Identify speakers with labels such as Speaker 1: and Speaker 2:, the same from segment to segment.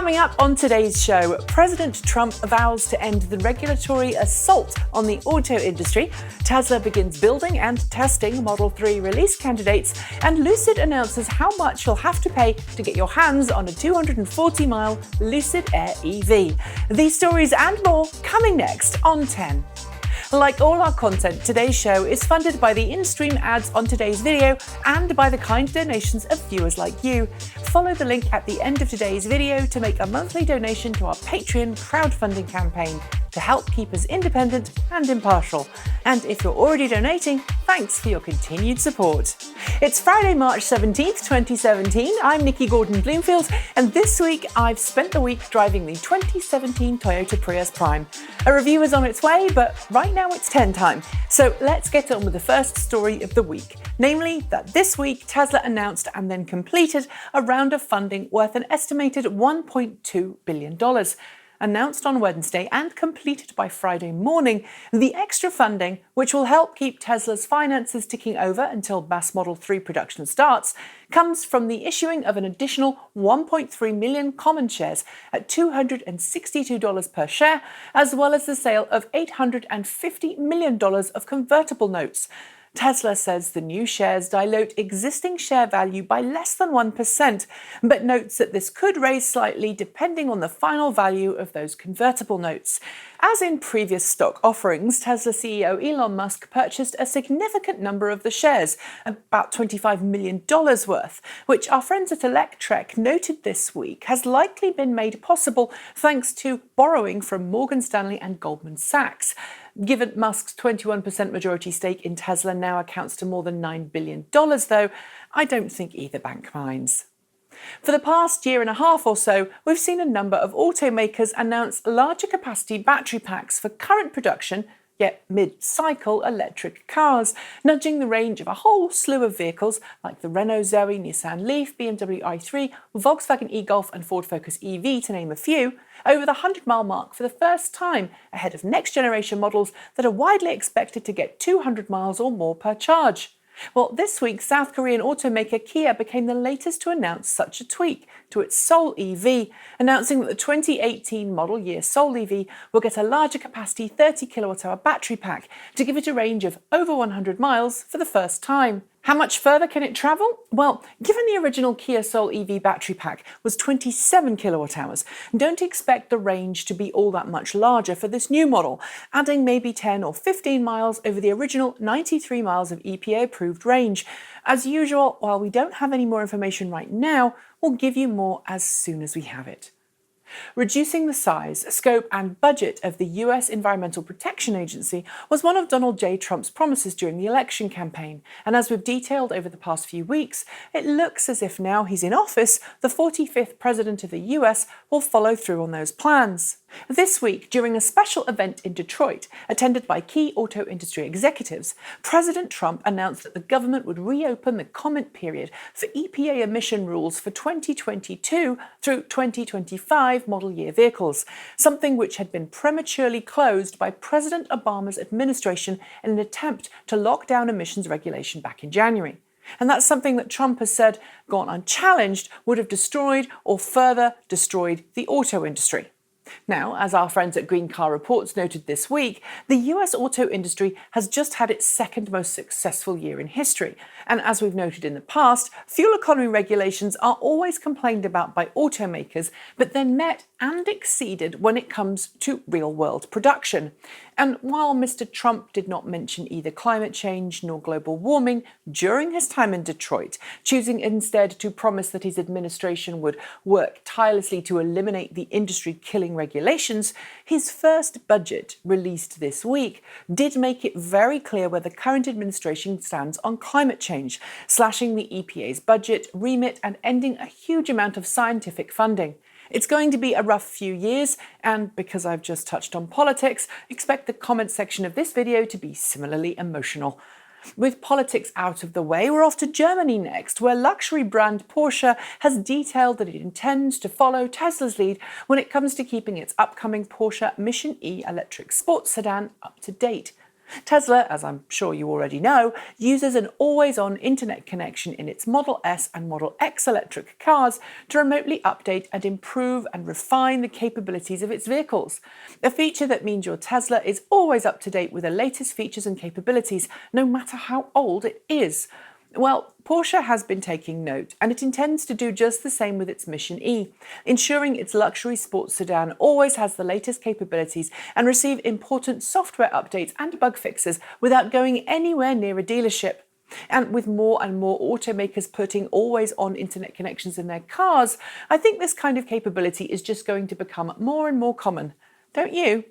Speaker 1: Coming up on today's show, President Trump vows to end the regulatory assault on the auto industry, Tesla begins building and testing Model 3 release candidates, and Lucid announces how much you'll have to pay to get your hands on a 240-mile Lucid Air EV. These stories and more coming next on 10. Like all our content, today's show is funded by the in-stream ads on today's video and by the kind donations of viewers like you. Follow the link at the end of today's video to make a monthly donation to our Patreon crowdfunding campaign to help keep us independent and impartial. And if you're already donating, thanks for your continued support. It's Friday, March 17th, 2017. I'm Nikki Gordon-Bloomfield, and this week I've spent the week driving the 2017 Toyota Prius Prime. A review is on its way, but right now it's 10 time. So let's get on with the first story of the week, namely that this week Tesla announced and then completed a round of funding worth an estimated $1.2 billion. Announced on Wednesday and completed by Friday morning, the extra funding, which will help keep Tesla's finances ticking over until mass Model 3 production starts, comes from the issuing of an additional 1.3 million common shares at $262 per share, as well as the sale of $850 million of convertible notes. Tesla says the new shares dilute existing share value by less than 1%, but notes that this could raise slightly depending on the final value of those convertible notes. As in previous stock offerings, Tesla CEO Elon Musk purchased a significant number of the shares, about $25 million worth, which our friends at Electrify noted this week has likely been made possible thanks to borrowing from Morgan Stanley and Goldman Sachs. Given Musk's 21% majority stake in Tesla now accounts to more than $9 billion, though, I don't think either bank minds. For the past year and a half or so, we've seen a number of automakers announce larger capacity battery packs for current production, yet mid-cycle electric cars, nudging the range of a whole slew of vehicles like the Renault Zoe, Nissan Leaf, BMW i3, Volkswagen e-Golf and Ford Focus EV, to name a few, over the 100-mile mark for the first time, ahead of next-generation models that are widely expected to get 200 miles or more per charge. Well, this week, South Korean automaker Kia became the latest to announce such a tweak to its Soul EV, announcing that the 2018 model year Soul EV will get a larger capacity 30 kilowatt-hour battery pack to give it a range of over 100 miles for the first time. How much further can it travel? Well, given the original Kia Soul EV battery pack was 27 kilowatt hours, don't expect the range to be all that much larger for this new model, adding maybe 10 or 15 miles over the original 93 miles of EPA approved range. As usual, while we don't have any more information right now, we'll give you more as soon as we have it. Reducing the size, scope and budget of the US Environmental Protection Agency was one of Donald J. Trump's promises during the election campaign, and as we've detailed over the past few weeks, it looks as if now he's in office, the 45th President of the US will follow through on those plans. This week, during a special event in Detroit, attended by key auto industry executives, President Trump announced that the government would reopen the comment period for EPA emission rules for 2022 through 2025 model year vehicles, something which had been prematurely closed by President Obama's administration in an attempt to lock down emissions regulation back in January. And that's something that Trump has said, gone unchallenged, would have destroyed or further destroyed the auto industry. Now, as our friends at Green Car Reports noted this week, the US auto industry has just had its second most successful year in history. And as we've noted in the past, fuel economy regulations are always complained about by automakers, but then met and exceeded when it comes to real-world production. And while Mr. Trump did not mention either climate change nor global warming during his time in Detroit, choosing instead to promise that his administration would work tirelessly to eliminate the industry-killing regulations, his first budget, released this week, did make it very clear where the current administration stands on climate change, slashing the EPA's budget, remit, and ending a huge amount of scientific funding. It's going to be a rough few years, and because I've just touched on politics, expect the comment section of this video to be similarly emotional. With politics out of the way, we're off to Germany next, where luxury brand Porsche has detailed that it intends to follow Tesla's lead when it comes to keeping its upcoming Porsche Mission E electric sports sedan up to date. Tesla, as I'm sure you already know, uses an always-on internet connection in its Model S and Model X electric cars to remotely update and improve and refine the capabilities of its vehicles. A feature that means your Tesla is always up to date with the latest features and capabilities, no matter how old it is. Well, Porsche has been taking note, and it intends to do just the same with its Mission E, ensuring its luxury sports sedan always has the latest capabilities and receive important software updates and bug fixes without going anywhere near a dealership. And with more and more automakers putting always-on internet connections in their cars, I think this kind of capability is just going to become more and more common. Don't you?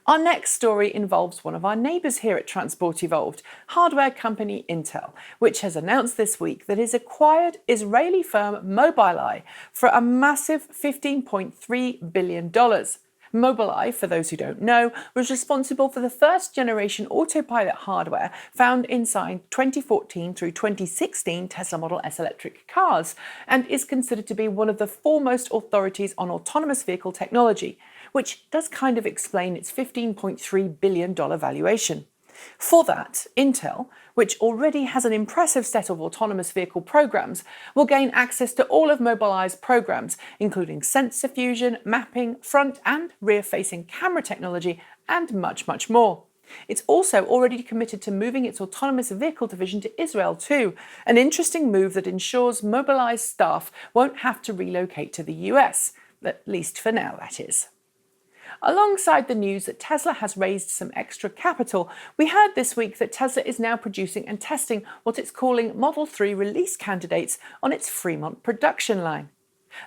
Speaker 1: Our next story involves one of our neighbours here at Transport Evolved, hardware company Intel, which has announced this week that it acquired Israeli firm Mobileye for a massive $15.3 billion. Mobileye, for those who don't know, was responsible for the first-generation autopilot hardware found inside 2014 through 2016 Tesla Model S electric cars, and is considered to be one of the foremost authorities on autonomous vehicle technology, which does kind of explain its $15.3 billion valuation. For that, Intel, which already has an impressive set of autonomous vehicle programs, will gain access to all of Mobileye's programs, including sensor fusion, mapping, front and rear-facing camera technology, and much, much more. It's also already committed to moving its autonomous vehicle division to Israel too, an interesting move that ensures Mobileye's staff won't have to relocate to the US, at least for now, that is. Alongside the news that Tesla has raised some extra capital, we heard this week that Tesla is now producing and testing what it's calling Model 3 release candidates on its Fremont production line.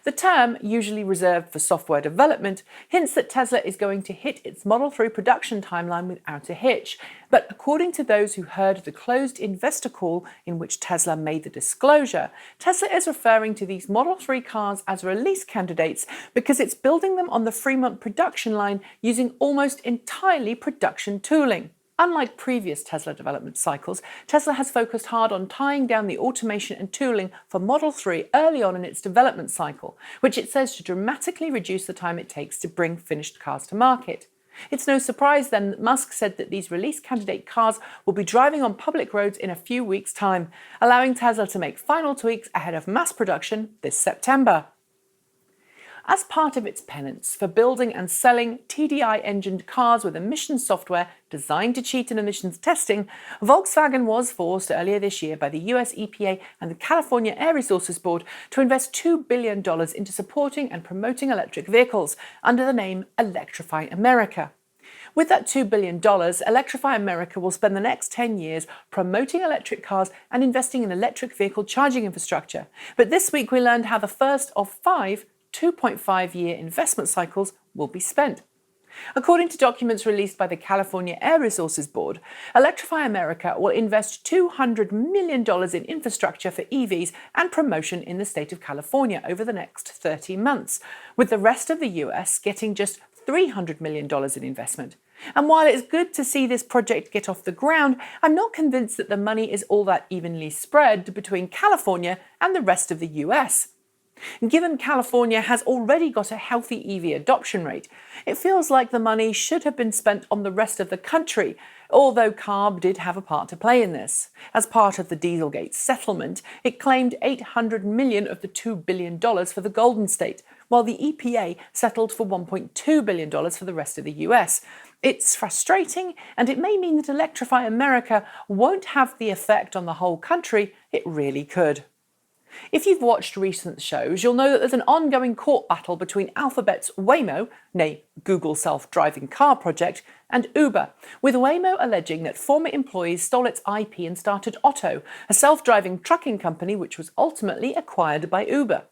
Speaker 1: The term, usually reserved for software development, hints that Tesla is going to hit its Model 3 production timeline without a hitch. But according to those who heard the closed investor call in which Tesla made the disclosure, Tesla is referring to these Model 3 cars as release candidates because it's building them on the Fremont production line using almost entirely production tooling. Unlike previous Tesla development cycles, Tesla has focused hard on tying down the automation and tooling for Model 3 early on in its development cycle, which it says should dramatically reduce the time it takes to bring finished cars to market. It's no surprise then that Musk said that these release candidate cars will be driving on public roads in a few weeks' time, allowing Tesla to make final tweaks ahead of mass production this September. As part of its penance for building and selling TDI-engined cars with emissions software designed to cheat in emissions testing, Volkswagen was forced earlier this year by the US EPA and the California Air Resources Board to invest $2 billion into supporting and promoting electric vehicles under the name Electrify America. With that $2 billion, Electrify America will spend the next 10 years promoting electric cars and investing in electric vehicle charging infrastructure. But this week we learned how the first of 5 2.5-year investment cycles will be spent. According to documents released by the California Air Resources Board, Electrify America will invest $200 million in infrastructure for EVs and promotion in the state of California over the next 30 months, with the rest of the US getting just $300 million in investment. And while it's good to see this project get off the ground, I'm not convinced that the money is all that evenly spread between California and the rest of the US. Given California has already got a healthy EV adoption rate, it feels like the money should have been spent on the rest of the country, although CARB did have a part to play in this. As part of the Dieselgate settlement, it claimed $800 million of the $2 billion for the Golden State, while the EPA settled for $1.2 billion for the rest of the US. It's frustrating, and it may mean that Electrify America won't have the effect on the whole country it really could. If you've watched recent shows, you'll know that there's an ongoing court battle between Alphabet's Waymo, nay Google's self-driving car project, and Uber, with Waymo alleging that former employees stole its IP and started Otto, a self-driving trucking company which was ultimately acquired by Uber.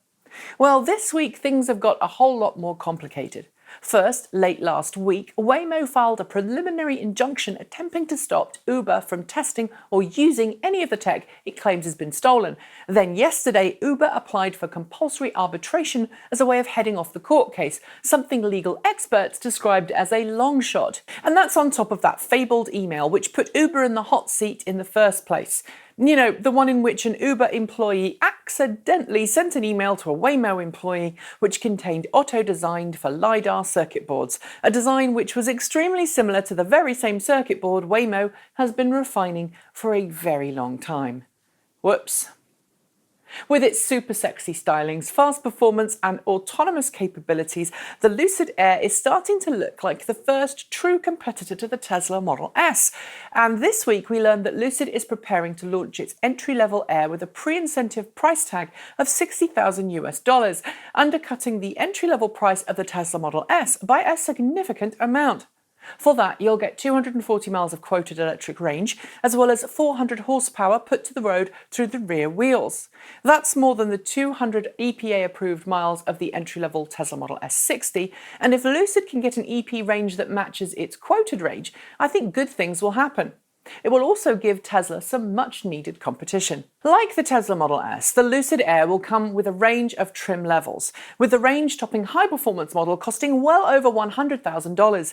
Speaker 1: Well, this week things have got a whole lot more complicated. First, late last week, Waymo filed a preliminary injunction attempting to stop Uber from testing or using any of the tech it claims has been stolen. Then yesterday, Uber applied for compulsory arbitration as a way of heading off the court case, something legal experts described as a long shot. And that's on top of that fabled email which put Uber in the hot seat in the first place. You know, the one in which an Uber employee accidentally sent an email to a Waymo employee which contained auto designed for LiDAR circuit boards, a design which was extremely similar to the very same circuit board Waymo has been refining for a very long time. Whoops. With its super sexy stylings, fast performance and autonomous capabilities, the Lucid Air is starting to look like the first true competitor to the Tesla Model S. And this week we learned that Lucid is preparing to launch its entry-level Air with a pre-incentive price tag of $60,000, undercutting the entry-level price of the Tesla Model S by a significant amount. For that, you'll get 240 miles of quoted electric range, as well as 400 horsepower put to the road through the rear wheels. That's more than the 200 EPA-approved miles of the entry-level Tesla Model S60, and if Lucid can get an EP range that matches its quoted range, I think good things will happen. It will also give Tesla some much-needed competition. Like the Tesla Model S, the Lucid Air will come with a range of trim levels, with the range-topping high-performance model costing well over $100,000.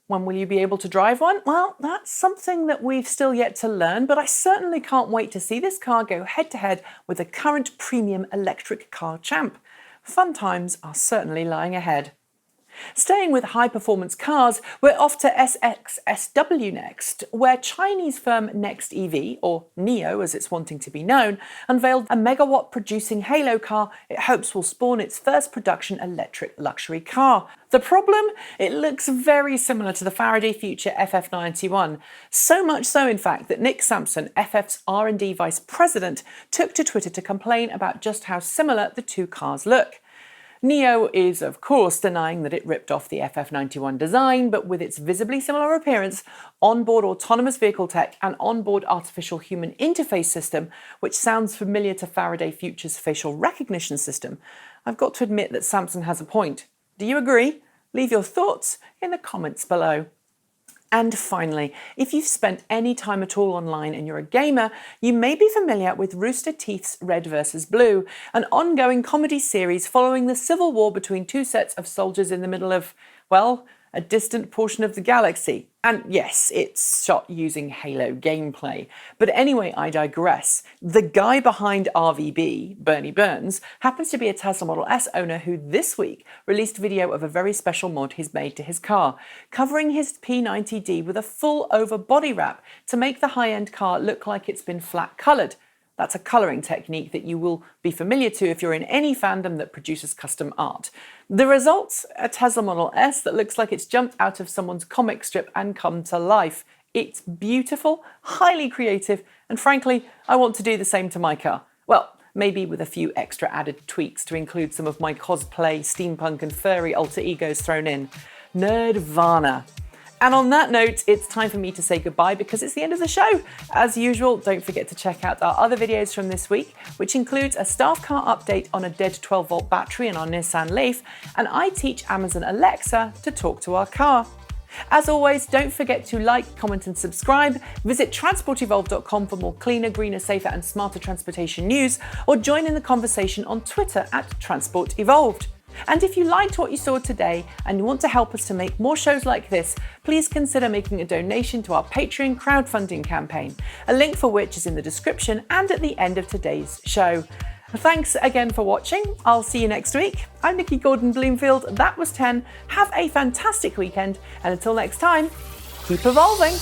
Speaker 1: When will you be able to drive one? Well, that's something that we've still yet to learn, but I certainly can't wait to see this car go head-to-head with the current premium electric car champ. Fun times are certainly lying ahead. Staying with high-performance cars, we're off to SXSW next, where Chinese firm Next EV, or NIO as it's wanting to be known, unveiled a megawatt-producing halo car it hopes will spawn its first production electric luxury car. The problem? It looks very similar to the Faraday Future FF91, so much so in fact that Nick Sampson, FF's R&D vice president, took to Twitter to complain about just how similar the two cars look. NIO is, of course, denying that it ripped off the FF91 design, but with its visibly similar appearance, onboard autonomous vehicle tech and onboard artificial human interface system, which sounds familiar to Faraday Future's facial recognition system, I've got to admit that Sampson has a point. Do you agree? Leave your thoughts in the comments below. And finally, if you've spent any time at all online and you're a gamer, you may be familiar with Rooster Teeth's Red vs. Blue, an ongoing comedy series following the civil war between two sets of soldiers in the middle of, well, a distant portion of the galaxy. And yes, it's shot using Halo gameplay. But anyway, I digress. The guy behind RVB, Bernie Burns, happens to be a Tesla Model S owner who this week released video of a very special mod he's made to his car, covering his P90D with a full over body wrap to make the high-end car look like it's been flat coloured. That's a colouring technique that you will be familiar to if you're in any fandom that produces custom art. The result's a Tesla Model S that looks like it's jumped out of someone's comic strip and come to life. It's beautiful, highly creative, and frankly, I want to do the same to my car. Well, maybe with a few extra added tweaks to include some of my cosplay, steampunk, and furry alter egos thrown in. Nerdvana. And on that note, it's time for me to say goodbye because it's the end of the show. As usual, don't forget to check out our other videos from this week, which includes a staff car update on a dead 12-volt battery in our Nissan Leaf, and I teach Amazon Alexa to talk to our car. As always, don't forget to like, comment and subscribe, visit transportevolved.com for more cleaner, greener, safer and smarter transportation news, or join in the conversation on Twitter @transportevolved. And if you liked what you saw today and you want to help us to make more shows like this, please consider making a donation to our Patreon crowdfunding campaign, a link for which is in the description and at the end of today's show. Thanks again for watching. I'll see you next week. I'm Nikki Gordon-Bloomfield. That was 10. Have a fantastic weekend, and until next time, keep evolving.